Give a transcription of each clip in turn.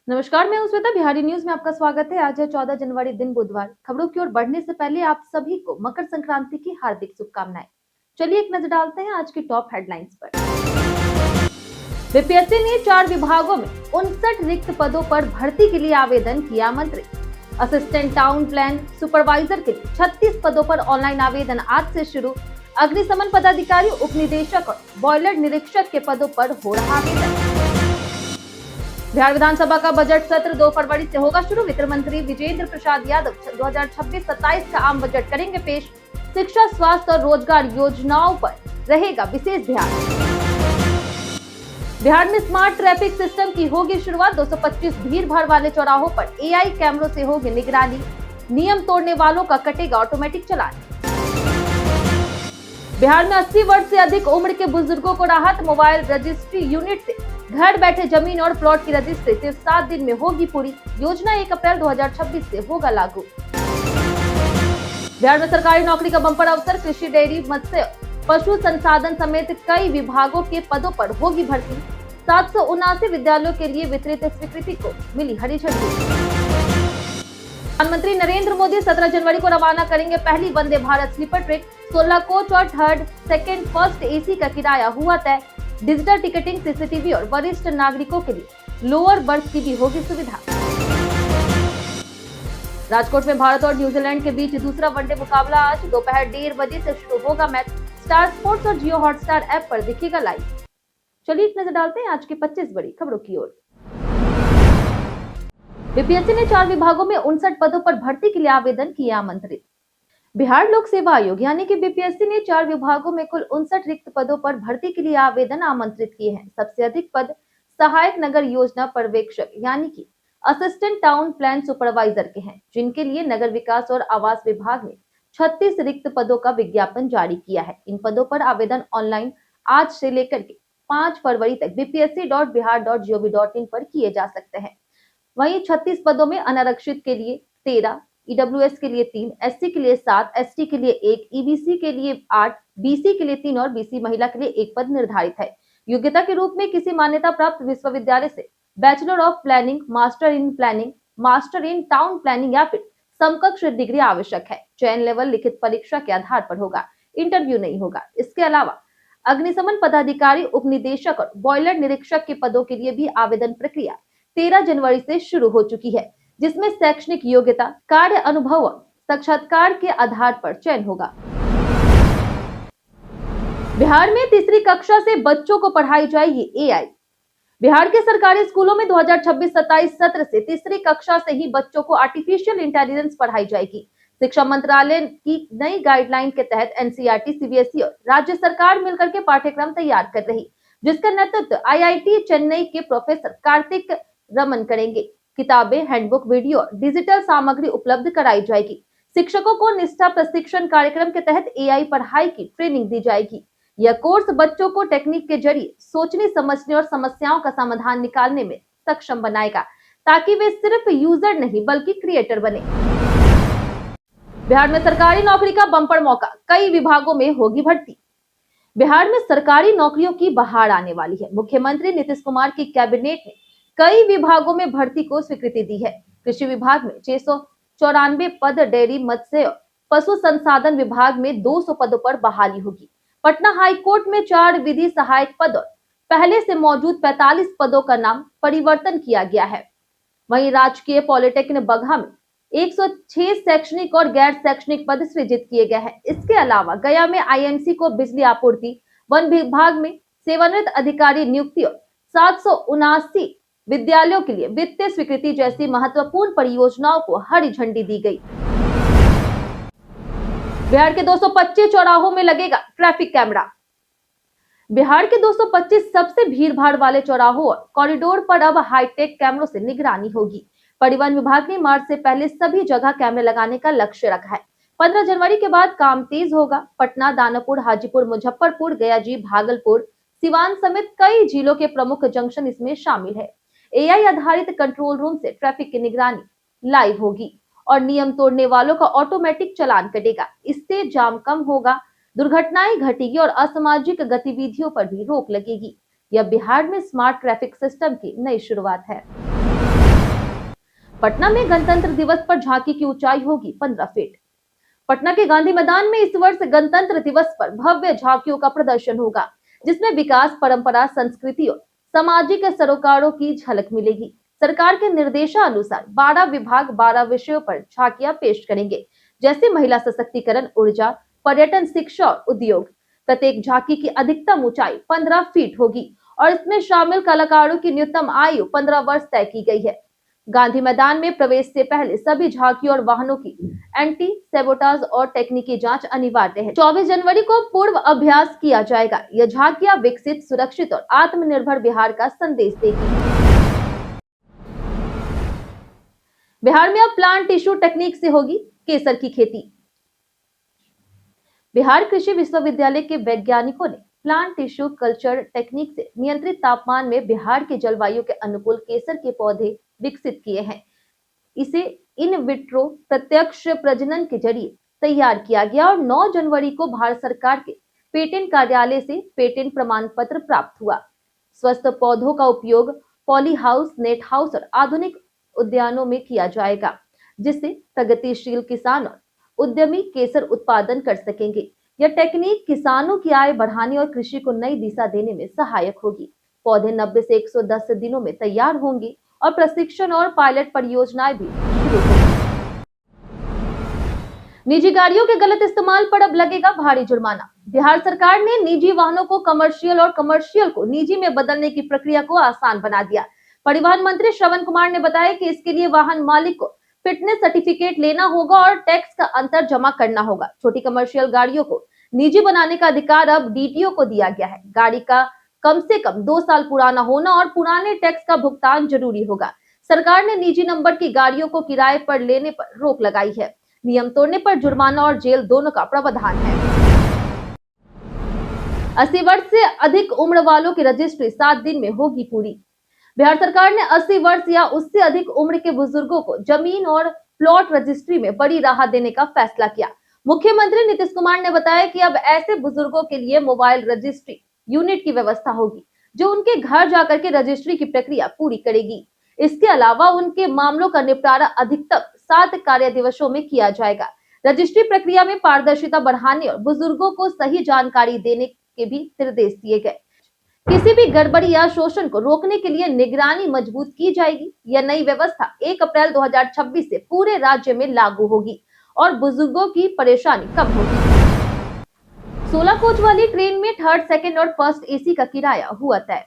नमस्कार, मैं हूं श्वेता। बिहारी न्यूज में आपका स्वागत है। आज है 14 जनवरी, दिन बुधवार। खबरों की ओर बढ़ने से पहले आप सभी को मकर संक्रांति की हार्दिक शुभकामनाएं। चलिए एक नजर डालते हैं आज की टॉप हेडलाइंस पर। बीपीएससी ने 4 विभागों में 59 रिक्त पदों पर भर्ती के लिए आवेदन किया आमंत्रित। असिस्टेंट टाउन प्लान सुपरवाइजर के लिए 36 पदों पर ऑनलाइन आवेदन आज से शुरू। अग्निशमन पदाधिकारी, उप निदेशक और बॉयलर निरीक्षक के पदों पर हो रहा आवेदन। बिहार विधानसभा का बजट सत्र 2 फरवरी से होगा शुरू। वित्त मंत्री विजेंद्र प्रसाद यादव 2026-27 का आम बजट करेंगे पेश। शिक्षा, स्वास्थ्य और रोजगार योजनाओं पर रहेगा विशेष ध्यान। बिहार में स्मार्ट ट्रैफिक सिस्टम की होगी शुरुआत। 225 भीड़ भाड़ वाले चौराहों पर एआई कैमरों से होगी निगरानी। नियम तोड़ने वालों का कटेगा ऑटोमेटिक चालान। बिहार में 80 वर्ष से अधिक उम्र के बुजुर्गों को राहत। मोबाइल रजिस्ट्री यूनिट से घर बैठे जमीन और प्लॉट की रजिस्ट्री सिर्फ 7 दिन में होगी पूरी। योजना 1 अप्रैल 2026 से होगा लागू। बिहार में सरकारी नौकरी का बम्पर अवसर। कृषि, डेयरी, मत्स्य, पशु संसाधन समेत कई विभागों के पदों पर होगी भर्ती। 779 विद्यालयों के लिए वितरित स्वीकृति को मिली हरी झंडी। प्रधानमंत्री नरेंद्र मोदी 17 जनवरी को रवाना करेंगे पहली Vande Bharat sleeper train. 16 coach और थर्ड, सेकेंड, फर्स्ट एसी का किराया हुआ तय। डिजिटल टिकटिंग, सीसीटीवी और वरिष्ठ नागरिकों के लिए लोअर बर्थ की भी होगी सुविधा। राजकोट में भारत और न्यूजीलैंड के बीच दूसरा वनडे मुकाबला आज दोपहर 1:30 बजे से शुरू होगा मैच। स्टार स्पोर्ट्स और जियो हॉटस्टार ऐप पर दिखेगा लाइव। चलिए एक नजर डालते हैं आज की 25 बड़ी खबरों की ओर। बीपीएससी ने 4 विभागों में 59 पदों पर भर्ती के लिए आवेदन किए आमंत्रित। बिहार लोक सेवा आयोग यानी कि बीपीएससी ने 4 विभागों में कुल 59 रिक्त पदों पर भर्ती के लिए आवेदन आमंत्रित किए हैं। सबसे अधिक पद सहायक नगर योजना पर्यवेक्षक यानी कि असिस्टेंट टाउन प्लान सुपरवाइजर के हैं, जिनके लिए नगर विकास और आवास विभाग ने 36 रिक्त पदों का विज्ञापन जारी किया है। इन पदों पर आवेदन ऑनलाइन आज से लेकर के 5 फरवरी तक bpsc.bihar.gov.in पर किए जा सकते हैं। वहीं 36 पदों में अनारक्षित के लिए 13, ईडब्ल्यूएस के लिए 3, एससी के लिए 7, एसटी के लिए 1, ईबीसी के लिए 8, बीसी के लिए 3 और बीसी महिला के लिए 1 पद निर्धारित है। योग्यता के रूप में किसी मान्यता प्राप्त विश्वविद्यालय से bachelor of planning, master in planning, master in town planning या फिर समकक्ष डिग्री आवश्यक है। चयन लेवल लिखित परीक्षा के आधार पर होगा, इंटरव्यू नहीं होगा। इसके अलावा अग्निशमन पदाधिकारी, उप निदेशक और बॉयलर निरीक्षक के पदों के लिए भी आवेदन प्रक्रिया 13 जनवरी से शुरू हो चुकी है, जिसमें शैक्षणिक योग्यता, कार्य अनुभव, साक्षात्कार के आधार पर चयन होगा। बिहार में तीसरी कक्षा से बच्चों को पढ़ाई जाएगी एआई। बिहार के सरकारी स्कूलों में 2026-27 सत्र से तीसरी कक्षा से ही बच्चों को आर्टिफिशियल इंटेलिजेंस पढ़ाई जाएगी। शिक्षा मंत्रालय की नई गाइडलाइन के तहत एनसीईआरटी, सीबीएसई और राज्य सरकार मिलकर के पाठ्यक्रम तैयार कर रही, जिसका नेतृत्व आईआईटी चेन्नई के प्रोफेसर कार्तिक रमन करेंगे। किताबें, हैंडबुक, वीडियो, डिजिटल सामग्री उपलब्ध कराई जाएगी। शिक्षकों को निष्ठा प्रशिक्षण कार्यक्रम के तहत एआई पढ़ाई की ट्रेनिंग दी जाएगी। यह कोर्स बच्चों को टेक्निक के जरिए सोचने, समझने और समस्याओं का समाधान निकालने में सक्षम बनाएगा, ताकि वे सिर्फ यूजर नहीं बल्कि क्रिएटर बने। बिहार में सरकारी नौकरी का बम्पर मौका, कई विभागों में होगी भर्ती। बिहार में सरकारी नौकरियों की बहार आने वाली है। मुख्यमंत्री नीतीश कुमार की कैबिनेट ने कई विभागों में भर्ती को स्वीकृति दी है। कृषि विभाग में 694 पद, डेयरी, मत्स्य, पशु संसाधन विभाग में 200 पदों पर बहाली होगी। पटना हाई कोर्ट में 4 विधि सहायक पद और पहले से मौजूद 45 पदों का नाम परिवर्तन किया गया है। वहीं राजकीय पॉलिटेक्निक बगहा में 106 शैक्षणिक और गैर शैक्षणिक पद सृजित किए गए हैं। इसके अलावा गया में आईएमसी को बिजली आपूर्ति, वन विभाग में सेवानिवृत्त अधिकारी नियुक्ति और 779 विद्यालयों के लिए वित्तीय स्वीकृति जैसी महत्वपूर्ण परियोजनाओं को हरी झंडी दी गई। बिहार के 225 चौराहों में लगेगा ट्रैफिक कैमरा। बिहार के 225 सबसे भीड़ भाड़ वाले चौराहों और कॉरिडोर पर अब हाईटेक कैमरों से निगरानी होगी। परिवहन विभाग ने मार्च से पहले सभी जगह कैमरे लगाने का लक्ष्य रखा है। 15 जनवरी के बाद काम तेज होगा। पटना, दानापुर, हाजीपुर, मुजफ्फरपुर, गयाजी, भागलपुर, सिवान समेत कई जिलों के प्रमुख जंक्शन इसमें शामिल है। एआई आधारित कंट्रोल रूम से ट्रैफिक की निगरानी लाइव होगी और नियम तोड़ने वालों का ऑटोमेटिक चालान कटेगा। इससे जाम कम होगा, दुर्घटनाएं घटेगी और असामाजिक गतिविधियों पर भी रोक लगेगी। यह बिहार में स्मार्ट ट्रैफिक सिस्टम की नई शुरुआत है। पटना में गणतंत्र दिवस पर झांकी की ऊंचाई होगी 15 फीट। पटना के गांधी मैदान में इस वर्ष गणतंत्र दिवस पर भव्य झांकियों का प्रदर्शन होगा, जिसमें विकास, परंपरा, संस्कृति और सामाजिक सरोकारों की झलक मिलेगी। सरकार के निर्देशानुसार 12 विभाग 12 विषयों पर झांकियां पेश करेंगे, जैसे महिला सशक्तिकरण, ऊर्जा, पर्यटन, शिक्षा और उद्योग। प्रत्येक झांकी की अधिकतम ऊंचाई 15 फीट होगी और इसमें शामिल कलाकारों की न्यूनतम आयु 15 वर्ष तय की गई है। गांधी मैदान में प्रवेश से पहले सभी झांकियों और वाहनों की एंटी सेबोटाज और टेक्निकी जांच अनिवार्य है। 24 जनवरी को पूर्व अभ्यास किया जाएगा। यह झांकियां विकसित, सुरक्षित और आत्मनिर्भर बिहार का संदेश देगी। बिहार में अब प्लांट टिश्यू टेक्निक से होगी केसर की खेती। बिहार कृषि विश्वविद्यालय के वैज्ञानिकों ने प्लांट टिश्यू कल्चर टेक्निक से नियंत्रित तापमान में बिहार के जलवायु के अनुकूल केसर के पौधे विकसित किए हैं। इसे इन विट्रो प्रत्यक्ष प्रजनन के जरिए तैयार किया गया और 9 जनवरी को भारत सरकार के पेटेंट कार्यालय से पेटेंट प्रमाण पत्र प्राप्त हुआ। स्वस्थ पौधों का उपयोग पॉली हाउस, नेट हाउस और आधुनिक उद्यानों में किया जाएगा, जिससे प्रगतिशील किसान और उद्यमी केसर उत्पादन कर सकेंगे। यह टेक्निक किसानों की आय बढ़ाने और कृषि को नई दिशा देने में सहायक होगी। पौधे 90 से 110 दिनों में तैयार होंगे और प्रशिक्षण और पायलट परियोजनाएं भी शुरू होंगी। निजी गाड़ियों के गलत इस्तेमाल पर अब लगेगा भारी जुर्माना। बिहार सरकार ने निजी वाहनों को कमर्शियल और कमर्शियल को निजी में बदलने की प्रक्रिया को आसान बना दिया। परिवहन मंत्री श्रवण कुमार ने बताया कि इसके लिए वाहन मालिक को फिटनेस सर्टिफिकेट लेना होगा और टैक्स का अंतर जमा करना होगा। छोटी कमर्शियल गाड़ियों को निजी बनाने का अधिकार अब डीटीओ को दिया गया है। गाड़ी का कम से कम 2 साल पुराना होना और पुराने टैक्स का भुगतान जरूरी होगा। सरकार ने निजी नंबर की गाड़ियों को किराए पर लेने पर रोक लगाई है। नियम तोड़ने पर जुर्माना और जेल दोनों का प्रावधान है। 80 वर्ष से अधिक उम्र वालों की रजिस्ट्री 7 दिन में होगी पूरी। बिहार सरकार ने 80 वर्ष या उससे अधिक उम्र के बुजुर्गों को जमीन और प्लॉट रजिस्ट्री में बड़ी राहत देने का फैसला किया। मुख्यमंत्री नीतीश कुमार ने बताया कि अब ऐसे बुजुर्गों के लिए मोबाइल रजिस्ट्री यूनिट की व्यवस्था होगी, जो उनके घर जाकर के रजिस्ट्री की प्रक्रिया पूरी करेगी। इसके अलावा उनके मामलों का निपटारा अधिकतम 7 कार्य दिवसों में किया जाएगा। रजिस्ट्री प्रक्रिया में पारदर्शिता बढ़ाने और बुजुर्गों को सही जानकारी देने के भी निर्देश दिए गए। किसी भी गड़बड़ी या शोषण को रोकने के लिए निगरानी मजबूत की जाएगी। यह नई व्यवस्था 1 अप्रैल 2026 से पूरे राज्य में लागू होगी और बुजुर्गों की परेशानी कम होगी। 16 कोच वाली ट्रेन में थर्ड, सेकंड और फर्स्ट एसी का किराया हुआ तय।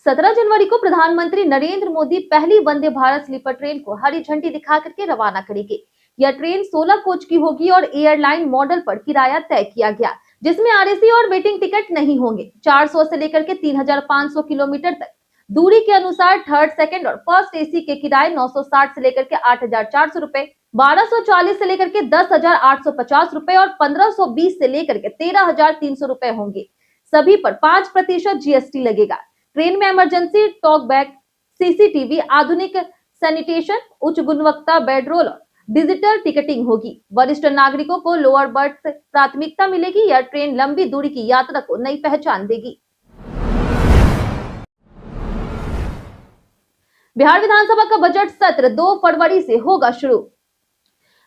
17 जनवरी को प्रधानमंत्री नरेंद्र मोदी पहली वंदे भारत स्लीपर ट्रेन को हरी झंडी दिखा करके रवाना करेंगे। यह ट्रेन 16 कोच की होगी और एयरलाइन मॉडल पर किराया तय किया गया, जिसमें आरएसी और वेटिंग टिकट नहीं होंगे। 400 से लेकर के 3500 किलोमीटर तक दूरी के अनुसार थर्ड, सेकंड और फर्स्ट एसी के किराए 960 से लेकर के 8400 रुपए, 1240 से लेकर के 10850 रुपए और 1520 से लेकर के 13300 रुपए होंगे। सभी पर 5% जीएसटी लगेगा। ट्रेन में इमरजेंसी टॉक बैक, सीसीटीवी, आधुनिक सैनिटेशन, उच्च गुणवत्ता बेडरोल और डिजिटल टिकटिंग होगी। वरिष्ठ नागरिकों को लोअर बर्थ प्राथमिकता मिलेगी। यह ट्रेन लंबी दूरी की यात्रा को नई पहचान देगी। बिहार विधानसभा का बजट सत्र 2 फरवरी से होगा शुरू।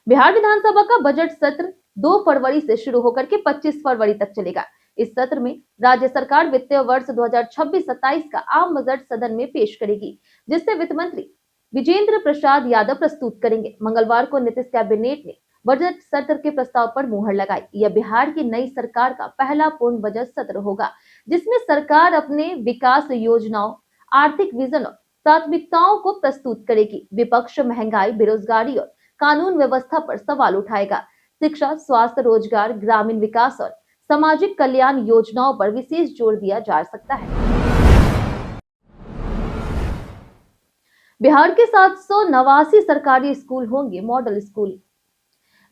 बिहार विधानसभा का बजट सत्र 2 फरवरी से शुरू होकर के 25 फरवरी तक चलेगा। इस सत्र में राज्य सरकार वित्तीय वर्ष 2026-27 का आम बजट सदन में पेश करेगी, जिससे वित्त मंत्री विजेंद्र प्रसाद यादव प्रस्तुत करेंगे। मंगलवार को नीतीश कैबिनेट ने बजट सत्र के प्रस्ताव पर मुहर लगाई। यह बिहार की नई सरकार का पहला पूर्ण बजट सत्र होगा, जिसमें सरकार अपने विकास योजनाओं, आर्थिक विजन और प्राथमिकताओं को प्रस्तुत करेगी। विपक्ष महंगाई, बेरोजगारी और कानून व्यवस्था पर सवाल उठाएगा। शिक्षा, स्वास्थ्य, रोजगार, ग्रामीण विकास और सामाजिक कल्याण योजनाओं पर विशेष जोर दिया जा सकता है। बिहार के 789 सरकारी स्कूल होंगे मॉडल स्कूल।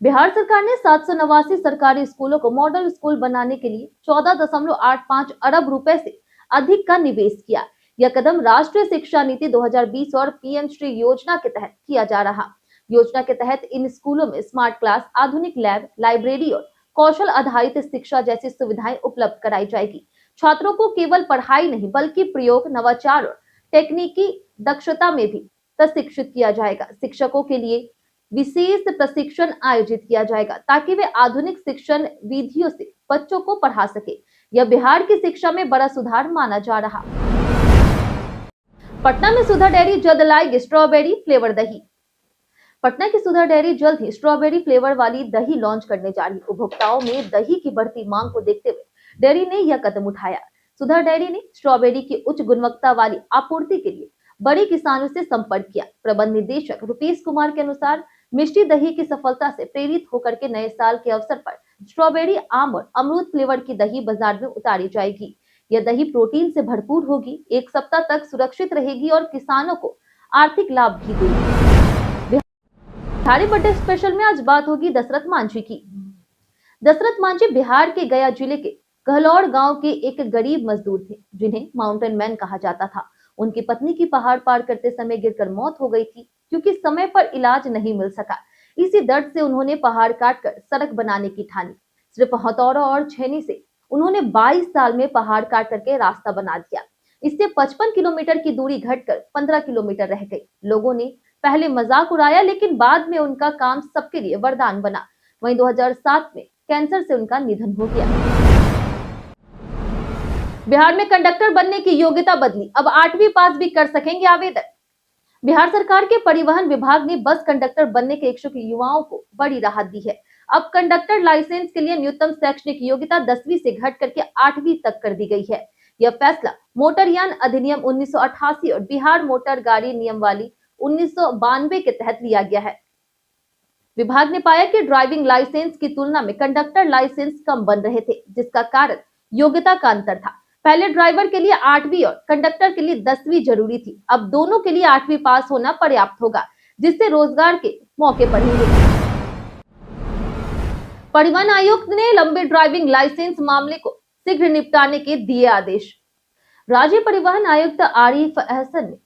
बिहार सरकार ने 789 सरकारी स्कूलों को मॉडल स्कूल बनाने के लिए 14.85 अरब रुपए से अधिक का निवेश किया। यह कदम राष्ट्रीय शिक्षा नीति 2020 और पीएम श्री योजना के तहत किया जा रहा। योजना के तहत इन स्कूलों में स्मार्ट क्लास, आधुनिक लैब, लाइब्रेरी और कौशल आधारित शिक्षा जैसी सुविधाएं उपलब्ध कराई जाएगी। छात्रों को केवल पढ़ाई नहीं बल्कि प्रयोग, नवाचार और तकनीकी दक्षता में भी प्रशिक्षित किया जाएगा। शिक्षकों के लिए विशेष प्रशिक्षण आयोजित किया जाएगा ताकि वे आधुनिक शिक्षण विधियों से बच्चों को पढ़ा सके। यह बिहार की शिक्षा में बड़ा सुधार माना जा रहा। पटना में सुधा डेयरी जल्द लाएगी स्ट्रॉबेरी फ्लेवर दही। पटना की सुधा डेयरी जल्द ही स्ट्रॉबेरी फ्लेवर वाली दही लॉन्च करने जा रही। उपभोक्ताओं में दही की बढ़ती मांग को देखते हुए डेयरी ने यह कदम उठाया। सुधा डेयरी ने स्ट्रॉबेरी की उच्च गुणवत्ता वाली आपूर्ति के लिए बड़े किसानों से संपर्क किया। प्रबंध निदेशक रुपेश कुमार के अनुसार मिष्टी दही की सफलता से प्रेरित होकर के नए साल के अवसर पर स्ट्रॉबेरी, आम और अमरूद फ्लेवर की दही बाजार में उतारी जाएगी। यह दही प्रोटीन से भरपूर होगी, 1 सप्ताह तक सुरक्षित रहेगी और किसानों को आर्थिक लाभ भी देगी। बिहारी बर्थडे स्पेशल में आज बात होगी दशरथ मांझी की। दशरथ मांझी बिहार के गया जिले के कहलौड़ गांव के एक गरीब मजदूर थे जिन्हें माउंटेन मैन कहा जाता था। उनकी पत्नी की पहाड़ पार करते समय गिरकर मौत हो गई थी क्योंकि समय पर इलाज नहीं मिल सका। इसी दर्द से उन्होंने पहाड़ काटकर सड़क बनाने की ठानी। सिर्फ हथौड़ा और छेनी से उन्होंने 22 साल में पहाड़ काट करके रास्ता बना दिया। इससे 55 किलोमीटर की दूरी घटकर 15 किलोमीटर रह गई। लोगों ने पहले मजाक उड़ाया लेकिन बाद में उनका काम सबके लिए वरदान बना। वहीं 2007 में कैंसर से उनका निधन हो गया। बिहार में कंडक्टर बनने की योग्यता बदली, अब 8वीं पास भी कर सकेंगे आवेदन। बिहार सरकार के परिवहन विभाग ने बस कंडक्टर बनने के इच्छुक युवाओं को बड़ी राहत दी है। अब कंडक्टर लाइसेंस के लिए न्यूनतम शैक्षणिक योग्यता 10वीं से घट करके 8वीं तक कर दी गई है। यह फैसला मोटरयान अधिनियम 1988 और बिहार मोटर गाड़ी नियमावली 1992 के तहत लिया गया है। विभाग ने पाया कि ड्राइविंग लाइसेंस की तुलना में कंडक्टर लाइसेंस कम बन रहे थे, जिसका कारण योग्यता का अंतर था। पहले ड्राइवर के लिए 8वीं और कंडक्टर के लिए 10वीं जरूरी थी। अब दोनों के लिए 8वीं पास होना पर्याप्त होगा, जिससे रोजगार के मौके बढ़ेंगे। परिवहन आयुक्त ने लंबे ड्राइविंग लाइसेंस मामले को शीघ्र निपटाने के दिए आदेश। राज्य परिवहन आयुक्त आरिफ अहसन ने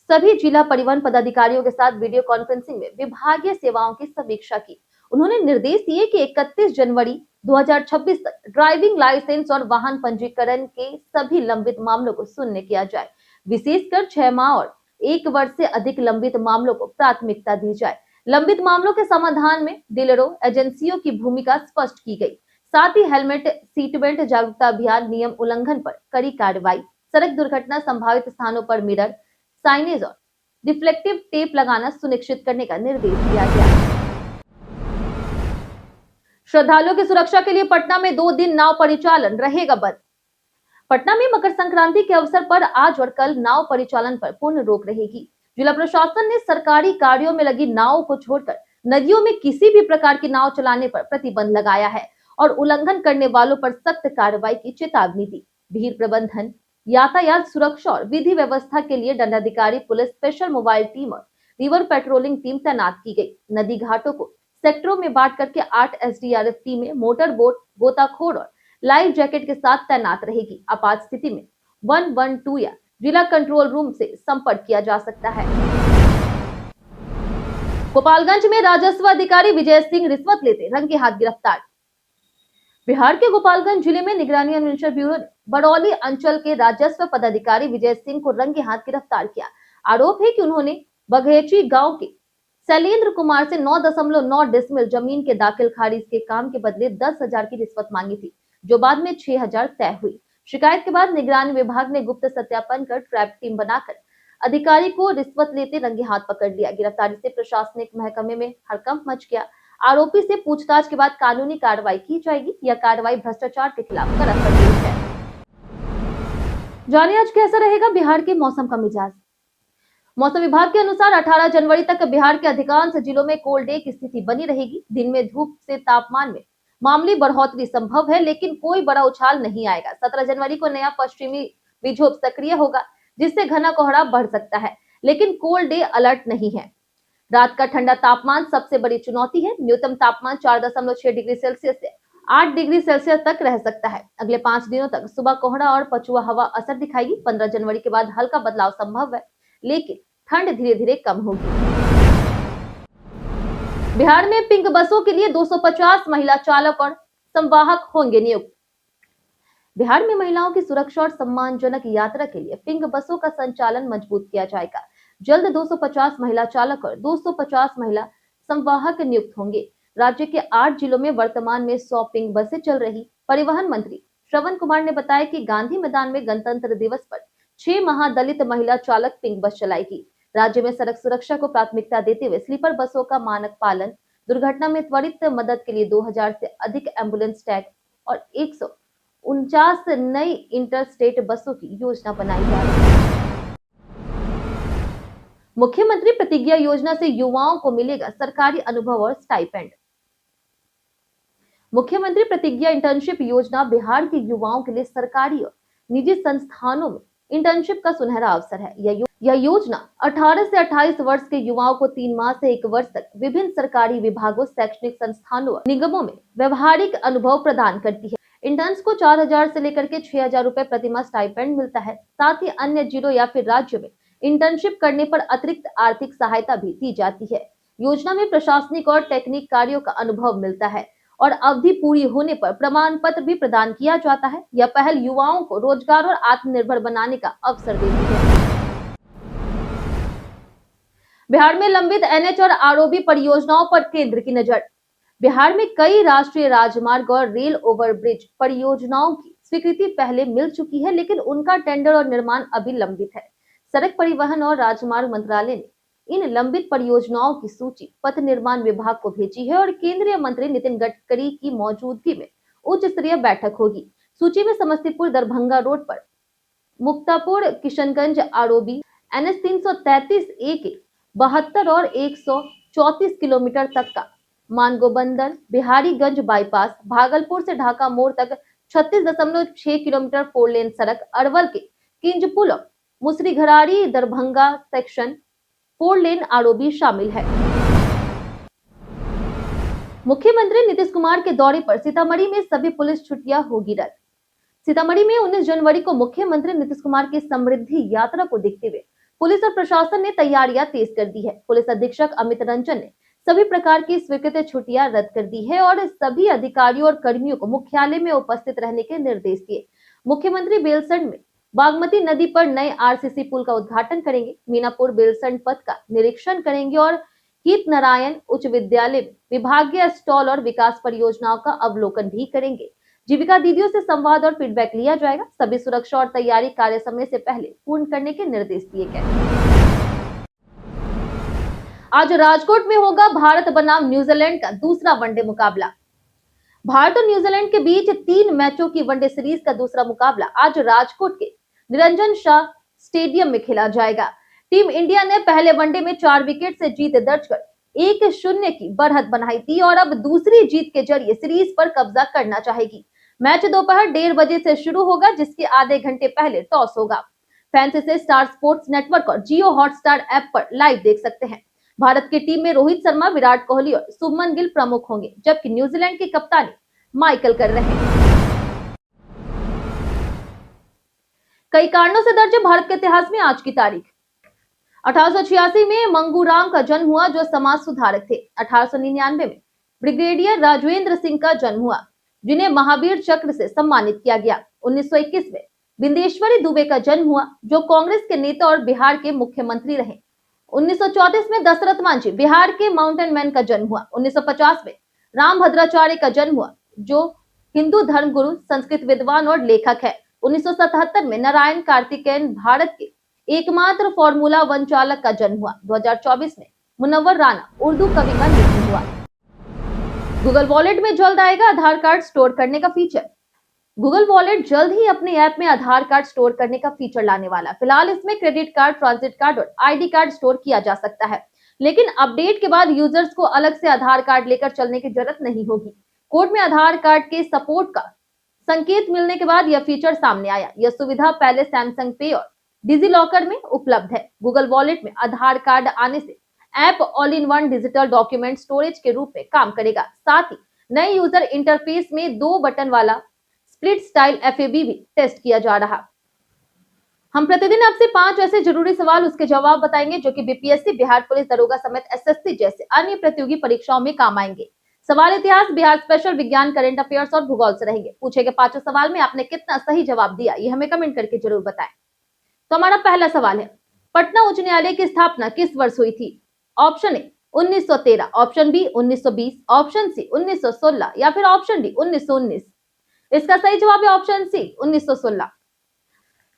सभी जिला परिवहन पदाधिकारियों के साथ वीडियो कॉन्फ्रेंसिंग में विभागीय सेवाओं की समीक्षा की। उन्होंने निर्देश दिए कि 31 जनवरी 2026 तक ड्राइविंग लाइसेंस और वाहन पंजीकरण के सभी लंबित मामलों को शून्य किया जाए। विशेषकर 6 माह और 1 वर्ष से अधिक लंबित मामलों को प्राथमिकता दी जाए। लंबित मामलों के समाधान में डीलरों, एजेंसियों की भूमिका स्पष्ट की गई। साथ ही हेलमेट, सीट बेल्ट जागरूकता अभियान, नियम उल्लंघन पर कड़ी कार्रवाई, सड़क दुर्घटना संभावित स्थानों पर मिरर, साइनेज और रिफ्लेक्टिव टेप लगाना सुनिश्चित करने का निर्देश दिया गया। श्रद्धालुओं की सुरक्षा के लिए पटना में 2 दिन नाव परिचालन रहेगा बंद। पटना में मकर संक्रांति के अवसर पर आज और कल नाव परिचालन पर पूर्ण रोक रहेगी। जिला प्रशासन ने सरकारी कार्यों में लगी नावों को छोड़कर नदियों में किसी भी प्रकार की नाव चलाने पर प्रतिबंध लगाया है और उल्लंघन करने वालों पर सख्त कार्रवाई की चेतावनी दी। भीड़ प्रबंधन, यातायात सुरक्षा और विधि व्यवस्था के लिए दंडाधिकारी, पुलिस, स्पेशल मोबाइल टीम और रिवर पेट्रोलिंग टीम तैनात की गई। नदी घाटों को सेक्टरों में बांट करके 8 एसडीआरएफ टीमें मोटर बोट, गोताखोर और लाइफ जैकेट के साथ तैनात रहेगी। आपात स्थिति में 112 या जिला कंट्रोल रूम से संपर्क किया जा सकता है। गोपालगंज में राजस्व अधिकारी विजय सिंह रिश्वत लेते रंगे हाथ गिरफ्तार। बिहार के गोपालगंज जिले में निगरानी अन्वेषण ब्यूरो ने बरौली अंचल के राजस्व पदाधिकारी विजय सिंह को रंगे हाथ गिरफ्तार किया। आरोप है कि उन्होंने बघेची गांव के शैलेंद्र कुमार से 9.9 डिसमिल जमीन के दाखिल खारिज के काम के बदले 10,000 की रिश्वत मांगी थी, जो बाद में 6,000 तय हुई। शिकायत के बाद निगरानी विभाग ने गुप्त सत्यापन कर ट्रैप टीम बनाकर अधिकारी को रिश्वत लेते रंगे हाथ पकड़ लिया। गिरफ्तारी से प्रशासनिक महकमे में हड़कंप मच गया। आरोपी से पूछताछ के बाद कानूनी कार्रवाई की जाएगी। यह कार्रवाई भ्रष्टाचार के खिलाफ कर सकती है। जानिए आज कैसा रहेगा बिहार के मौसम का मिजाज। मौसम विभाग के अनुसार 18 जनवरी तक बिहार के अधिकांश जिलों में कोल्ड डे की स्थिति बनी रहेगी। दिन में धूप से तापमान में मामूली बढ़ोतरी संभव है, लेकिन कोई बड़ा उछाल नहीं आएगा। 17 जनवरी को नया पश्चिमी विक्षोभ सक्रिय होगा, जिससे घना कोहरा बढ़ सकता है, लेकिन कोल्ड डे अलर्ट नहीं है। रात का ठंडा तापमान सबसे बड़ी चुनौती है। न्यूनतम तापमान 4.6 डिग्री सेल्सियस से 8 डिग्री सेल्सियस तक रह सकता है। अगले 5 दिनों तक सुबह कोहरा और पछुआ हवा असर दिखाएगी। 15 जनवरी के बाद हल्का बदलाव संभव है, लेकिन ठंड धीरे धीरे कम होगी। बिहार में पिंक बसों के लिए 250 महिला चालक और संवाहक होंगे नियुक्त। बिहार में महिलाओं की सुरक्षा और सम्मानजनक यात्रा के लिए पिंक बसों का संचालन मजबूत किया जाएगा। जल्द 250 महिला चालक और 250 महिला संवाहक नियुक्त होंगे। राज्य के 8 जिलों में वर्तमान में 100 पिंक बसें चल रही। परिवहन मंत्री श्रवण कुमार ने बताया कि गांधी मैदान में गणतंत्र दिवस पर 6 महादलित महिला चालक पिंक बस चलाएगी। राज्य में सड़क सुरक्षा को प्राथमिकता देते हुए स्लीपर बसों का मानक पालन, दुर्घटना में त्वरित मदद के लिए 2000 से अधिक एम्बुलेंस टैग और 149 नई इंटरस्टेट बसों की योजना बनाई जा रही है। मुख्यमंत्री प्रतिज्ञा योजना से युवाओं को मिलेगा सरकारी अनुभव और स्टाइपेंड। मुख्यमंत्री प्रतिज्ञा इंटर्नशिप योजना बिहार के युवाओं के लिए सरकारी और निजी संस्थानों में इंटर्नशिप का सुनहरा अवसर है। यह योजना 18 से 28 वर्ष के युवाओं को 3 माह से 1 वर्ष तक विभिन्न सरकारी विभागों, शैक्षणिक संस्थानों और निगमों में व्यवहारिक अनुभव प्रदान करती है। इंटर्न्स को 4000 से लेकर के 6000 रुपए प्रतिमाह स्टाइपेंड मिलता है। साथ ही अन्य जिलों या फिर राज्य में इंटर्नशिप करने पर अतिरिक्त आर्थिक सहायता भी दी जाती है। योजना में प्रशासनिक और टेक्निक कार्यों का अनुभव मिलता है और अवधि पूरी होने पर प्रमाण पत्र भी प्रदान किया जाता है। यह पहल युवाओं को रोजगार और आत्मनिर्भर बनाने का अवसर देती है। बिहार में लंबित एनएच और आरओबी परियोजनाओं पर केंद्र की नजर। बिहार में कई राष्ट्रीय राजमार्ग और रेल ओवरब्रिज परियोजनाओं की स्वीकृति पहले मिल चुकी है, लेकिन उनका टेंडर और निर्माण अभी लंबित है। सड़क परिवहन और राजमार्ग मंत्रालय ने इन लंबित परियोजनाओं की सूची पथ निर्माण विभाग को भेजी है और केंद्रीय मंत्री नितिन गडकरी की मौजूदगी में उच्च स्तरीय बैठक होगी। सूची में समस्तीपुर दरभंगा रोड पर Muktapur Kishanganj ROB, NH 333A के 72 और 134 किलोमीटर तक का मानगोबंदर बिहारीगंज बाईपास, भागलपुर से ढाका मोड़ तक 36.6 किलोमीटर 4 लेन सड़क, अरवल के किंजपुल और मुसरीघरारी दरभंगा सेक्शन 4 लेन आरओबी शामिल है। मुख्यमंत्री नीतीश कुमार के दौरे पर सीतामढ़ी में सभी पुलिस छुट्टियां होगी रद्द। सीतामढ़ी में 19 जनवरी को मुख्यमंत्री नीतीश कुमार की समृद्धि यात्रा को देखते हुए पुलिस और प्रशासन ने तैयारियां तेज कर दी है। पुलिस अधीक्षक अमित रंजन ने सभी प्रकार की स्वीकृत छुट्टियां रद्द कर दी है और सभी अधिकारियों और कर्मियों को मुख्यालय में उपस्थित रहने के निर्देश दिए। मुख्यमंत्री बेलसंड में बागमती नदी पर नए आरसीसी पुल का उद्घाटन करेंगे, मीनापुर बेलसंड पथ का निरीक्षण करेंगे और हित नारायण उच्च विद्यालय में विभागीय स्टॉल और विकास परियोजनाओं का अवलोकन भी करेंगे। जीविका दीदियों से संवाद और फीडबैक लिया जाएगा। सभी सुरक्षा और तैयारी कार्य समय से पहले पूर्ण करने के निर्देश दिए गए। आज राजकोट में होगा भारत बनाम न्यूजीलैंड का दूसरा वनडे मुकाबला। भारत और न्यूजीलैंड के बीच 3 मैचों की वनडे सीरीज का दूसरा मुकाबला आज राजकोट के निरंजन शाह स्टेडियम में खेला जाएगा। टीम इंडिया ने पहले वनडे में 4 विकेट से जीत दर्ज कर 1-0 की बढ़त बनाई थी और अब दूसरी जीत के जरिए सीरीज पर कब्जा करना चाहेगी। मैच दोपहर 1:30 बजे से शुरू होगा, जिसके आधे घंटे पहले टॉस होगा। फैंस इसे स्टार स्पोर्ट्स नेटवर्क और जियो हॉटस्टार ऐप पर लाइव देख सकते हैं। भारत की टीम में रोहित शर्मा, विराट कोहली और शुभमन गिल प्रमुख होंगे, जबकि न्यूजीलैंड की कप्तानी माइकल कर रहे हैं। कई कारणों से दर्ज है भारत के इतिहास में आज की तारीख। 1886 में मंगूराम का जन्म हुआ, जो समाज सुधारक थे। 1899 में ब्रिगेडियर राजवेंद्र सिंह का जन्म हुआ, जिन्हें महावीर चक्र से सम्मानित किया गया। 1921 में बिंदेश्वरी दुबे का जन्म हुआ, जो कांग्रेस के नेता और बिहार के मुख्यमंत्री रहे। 1934 में दशरथ मांझी, बिहार के माउंटेन मैन का जन्म हुआ। 1950 में राम भद्राचार्य का जन्म हुआ, जो हिंदू धर्मगुरु, संस्कृत विद्वान और लेखक है। 1977 में नारायण कार्तिकेयन, भारत के एकमात्र फॉर्मूला 1 चालक का जन्म हुआ। 2024 में मुनव्वर राना, उर्दू कवि का निधन हुआ। गूगल वॉलेट में जल्द आएगा आधार कार्ड स्टोर करने का फीचर। गूगल वॉलेट जल्द ही अपने ऐप में आधार कार्ड स्टोर करने का फीचर लाने वाला। फिलहाल इसमें क्रेडिट कार्ड, ट्रांजिट कार्ड और आईडी कार्ड स्टोर किया जा सकता है, लेकिन अपडेट के बाद यूजर्स को अलग से आधार कार्ड लेकर चलने की जरूरत नहीं होगी। कोड में आधार कार्ड के सपोर्ट का संकेत मिलने के बाद यह फीचर सामने आया। यह सुविधा पहले सैमसंग पे और डिजी लॉकर में उपलब्ध है। गूगल वॉलेट में आधार कार्ड आने से app all in one digital document storage के रूप में काम करेगा। साथ ही नए यूजर इंटरफेस में 2 बटन वाला स्प्लिट स्टाइल एफएबी भी टेस्ट किया जा रहा। हम प्रतिदिन आपसे 5 ऐसे जरूरी सवाल उसके जवाब बताएंगे, जो कि बीपीएससी, बिहार पुलिस दरोगा समेत एसएससी जैसे अन्य प्रतियोगी परीक्षाओं में काम आएंगे। सवाल इतिहास, बिहार स्पेशल, विज्ञान, करंट अफेयर्स और भूगोल से रहेंगे। पूछे गए 5 सवाल में आपने कितना सही जवाब दिया, ये हमें कमेंट करके जरूर बताएं। तो हमारा पहला सवाल है, पटना उच्च न्यायालय की स्थापना किस वर्ष हुई थी? Option A 1913, option B 1920, option C 1916 या फिर ऑप्शन डी 1919। इसका सही जवाब है ऑप्शन सी 1916।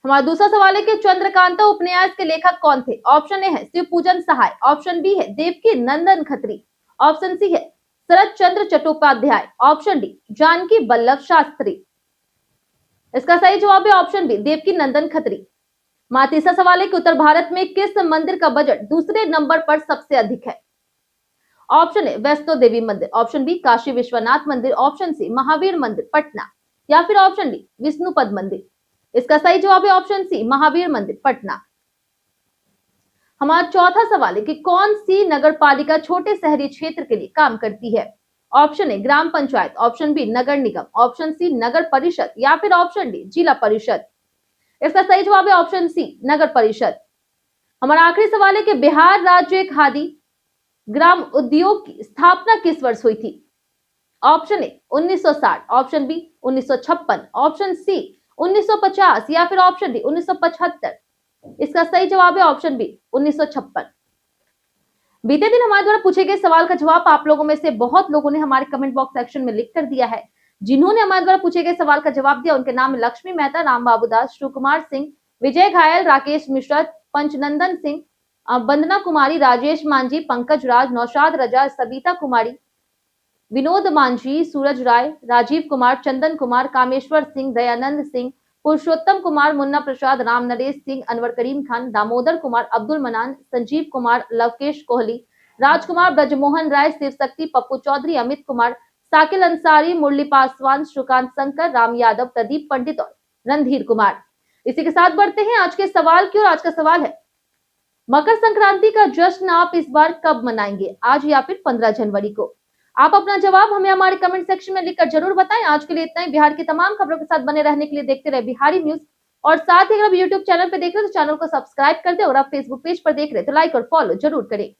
हमारा दूसरा सवाल है कि चंद्रकांता उपन्यास के लेखक कौन थे? ऑप्शन ए है शिव पूजन सहाय, ऑप्शन बी है देवकी नंदन खत्री, ऑप्शन सी है शरद चंद्र चट्टोपाध्याय, ऑप्शन डी जानकी वल्लभ शास्त्री। इसका सही जवाब है ऑप्शन बी देवकी नंदन खत्री। हमारा तीसरा सवाल है कि उत्तर भारत में किस मंदिर का बजट दूसरे नंबर पर सबसे अधिक है? ऑप्शन ए वैष्णो देवी मंदिर, ऑप्शन बी काशी विश्वनाथ मंदिर, ऑप्शन सी महावीर मंदिर पटना या फिर ऑप्शन डी विष्णुपद मंदिर। इसका सही जवाब है ऑप्शन सी महावीर मंदिर पटना। हमारा चौथा सवाल है कि कौन सी नगर पालिका छोटे शहरी क्षेत्र के लिए काम करती है? ऑप्शन ए ग्राम पंचायत, ऑप्शन बी नगर निगम, ऑप्शन सी नगर परिषद या फिर ऑप्शन डी जिला परिषद। इसका सही जवाब है ऑप्शन सी नगर परिषद। हमारा आखिरी सवाल है कि बिहार राज्य खादी ग्राम उद्योग की स्थापना किस वर्ष हुई थी? Option A 1960, option B 1956, option C 1950 या फिर ऑप्शन डी 1975। इसका सही जवाब है ऑप्शन बी 1956। बीते दिन हमारे द्वारा पूछे गए सवाल का जवाब आप लोगों में से बहुत लोगों ने हमारे कमेंट बॉक्स सेक्शन में लिख कर दिया है। जिन्होंने हमारे द्वारा पूछे गए सवाल का जवाब दिया उनके नाम लक्ष्मी मेहता, राम बाबू दास, शिव कुमार सिंह, विजय घायल, राकेश मिश्रा, पंचनंदन सिंह, वंदना कुमारी, राजेश मांझी, पंकज राज, नौशाद रजा, सबिता कुमारी, विनोद मांझी, सूरज राय, राजीव कुमार, चंदन कुमार, कामेश्वर सिंह, दयानंद सिंह, पुरुषोत्तम कुमार, मुन्ना प्रसाद, राम नरेश सिंह, अनवर करीम खान, दामोदर कुमार, अब्दुल मनान, संजीव कुमार, लवकेश कोहली, राजकुमार, ब्रजमोहन राय, शिव शक्ति, पप्पू चौधरी, अमित कुमार, साकिल अंसारी, मुरली पासवान, श्रीकांत शंकर, राम यादव, प्रदीप पंडित और रणधीर कुमार। इसी के साथ बढ़ते हैं आज के सवाल की ओर। आज का सवाल है मकर संक्रांति का जश्न आप इस बार कब मनाएंगे, आज या फिर 15 जनवरी को? आप अपना जवाब हमें हमारे कमेंट सेक्शन में लिखकर जरूर बताएं। आज के लिए इतना ही। बिहार की तमाम खबरों के साथ बने रहने के लिए देखते रहे बिहारी न्यूज और साथ ही अगर आप यूट्यूब चैनल पर देख रहे हो तो चैनल को सब्सक्राइब कर दे और आप फेसबुक पेज पर देख रहे हो तो लाइक और फॉलो जरूर करें।